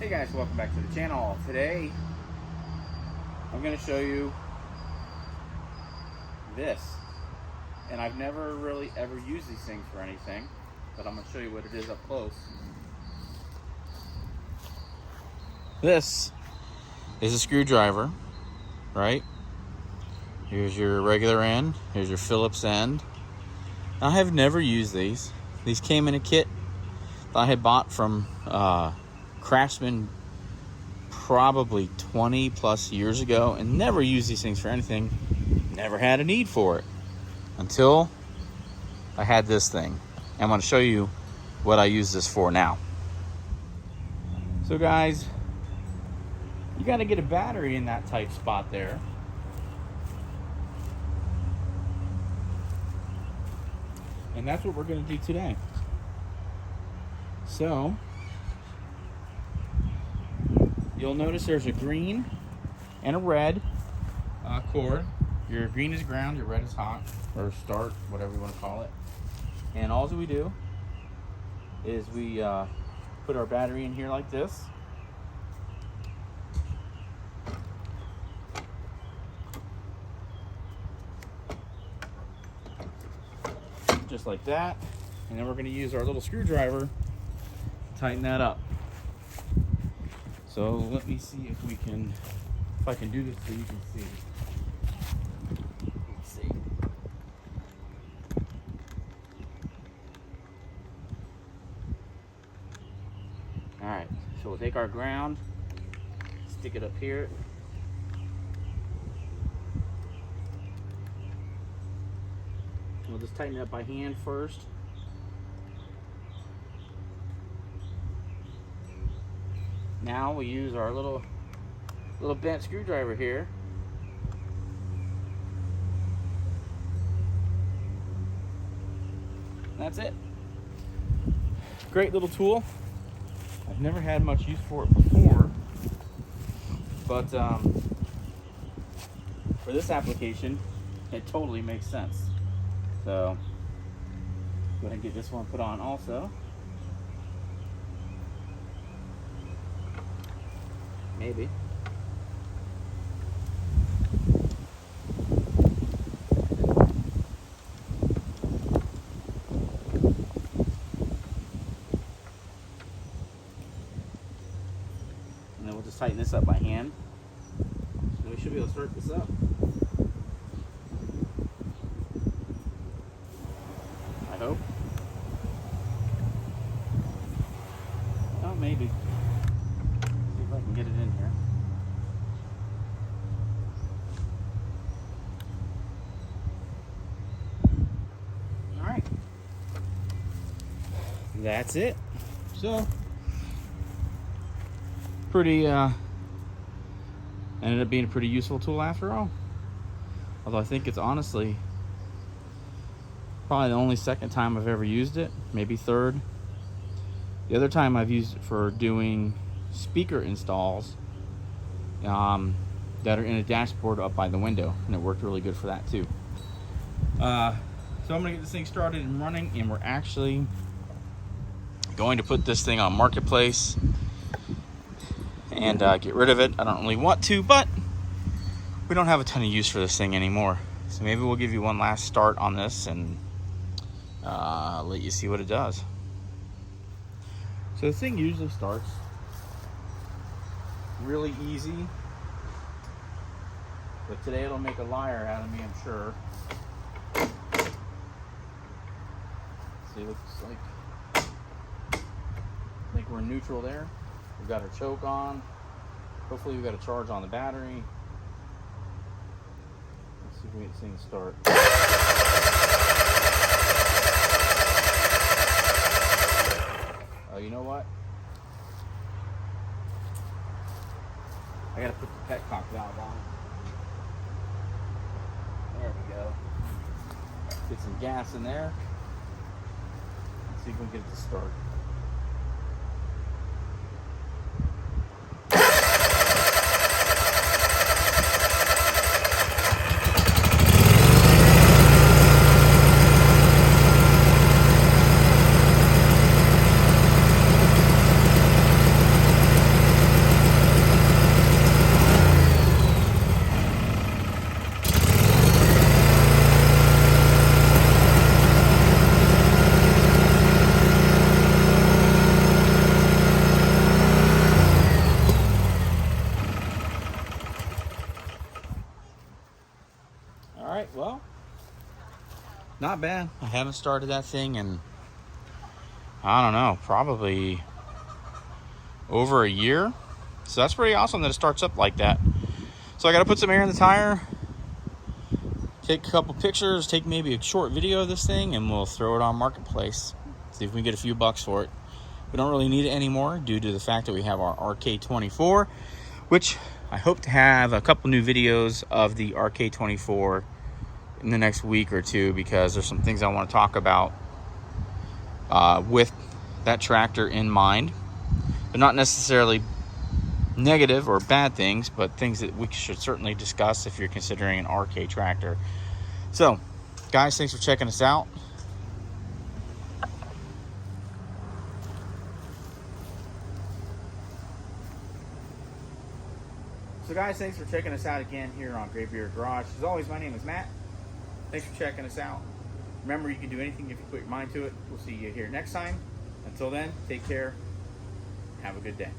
Hey guys, welcome back to the channel. Today I'm going to show you this, and I've never really ever used these things for anything, but I'm going to show you what it is up close. This is a screwdriver, right? Here's your regular end, here's your Phillips end. I have never used these. These came in a kit that I had bought from Craftsman probably 20 plus years ago, and never used these things for anything. Never had a need for it until I had this thing. I'm going to show you what I use this for now. So guys, you got to get a battery in that tight spot there. And that's what we're going to do today. So you'll notice there's a green and a red cord. Your green is ground, your red is hot, or start, whatever you want to call it. And all we do is we put our battery in here like this. Just like that. And then we're going to use our little screwdriver to tighten that up. So let me see if I can do this so you can see. Let's see. All right, so we'll take our ground, stick it up here. We'll just tighten it up by hand first. Now we use our little bent screwdriver here. That's it. Great little tool. I've never had much use for it before, but for this application, it totally makes sense. So go ahead and get this one put on also. Maybe. And then we'll just tighten this up by hand. And we should be able to start this up. I hope. Oh, maybe. See if I can get it in here. All right. That's it. So, pretty, ended up being a pretty useful tool after all. Although I think it's honestly probably the only second time I've ever used it, maybe third. The other time I've used it for doing speaker installs that are in a dashboard up by the window, and it worked really good for that too. So I'm gonna get this thing started and running, and we're actually going to put this thing on Marketplace and get rid of it. I don't really want to, but we don't have a ton of use for this thing anymore. So maybe we'll give you one last start on this and let you see what it does. So the thing usually starts really easy, but today it'll make a liar out of me, I'm sure. See, it looks like we're neutral there. We've got our choke on. Hopefully we've got a charge on the battery. Let's see if we get this thing to start. Oh, you know what? I gotta put the petcock valve on. There we go. Get some gas in there. Let's see if we can get it to start. Not bad. I haven't started that thing in, I don't know, probably over a year. So that's pretty awesome that it starts up like that. So I got to put some air in the tire, take a couple pictures, take maybe a short video of this thing, and we'll throw it on Marketplace. See if we can get a few bucks for it. We don't really need it anymore due to the fact that we have our RK24, which I hope to have a couple new videos of the RK24 in the next week or two, because there's some things I want to talk about with that tractor in mind. They're not necessarily negative or bad things, but things that we should certainly discuss if you're considering an RK tractor. So, guys, thanks for checking us out. So guys, thanks for checking us out again here on Graybeard Garage. As always, my name is Matt. Thanks for checking us out. Remember, you can do anything if you put your mind to it. We'll see you here next time. Until then, take care. Have a good day.